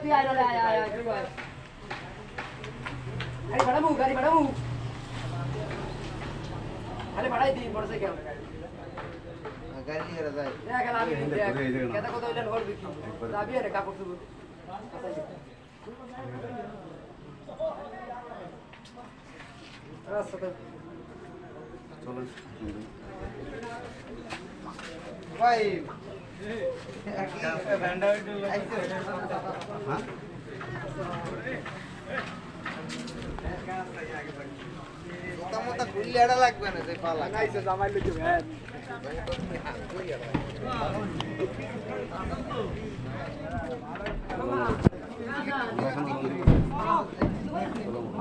তুই আয় আয় আয় আয় তুই আয় গাড়ি বাড়াবো আরে বাড়াই দিন মোটরসাইকেল গাড়ি নিয়ে যায় না গেল আমি কেদা কত হইলেন হল দেখি যাবি আরে কাপড় চুপড় রাস্তা চলেন ভাই মোটা খুললে এটা লাগবে না যে পালা নাইছে জামাই লইছে ভাই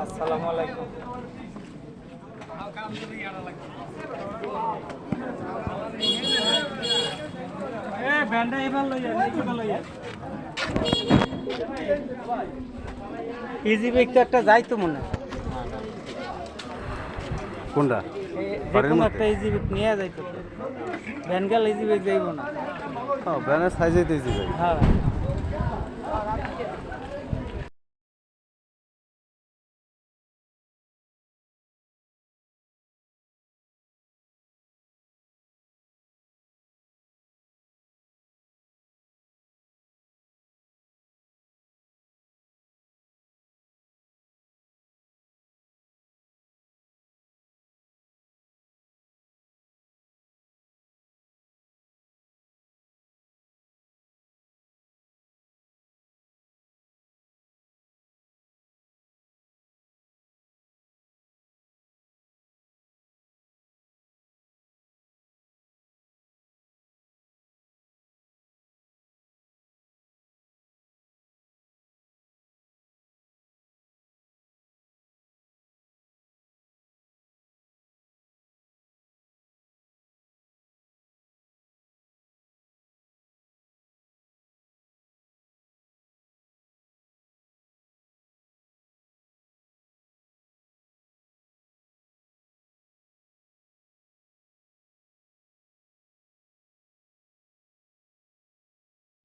আসসালামু আলাইকুম ব্যান্ডা এবার লইয়া ইজি বাইক তো একটা যাই তো মনে কোনটা দেখুন একটা ইজি বাইক নিয়ে যাইতো ভ্যান গেল ইজি বাইক যাইব না ব্যানের সাইজে দিয়েছি ভাই হ্যাঁ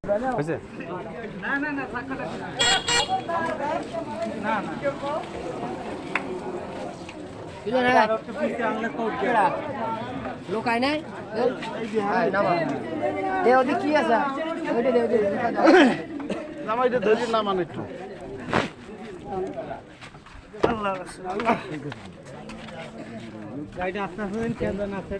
হয়েছে না না না না না লোকাই নাই ওদের কি আছে নামাইতে ধরি নামান একটু গাড়িটা আপনার কেন আছে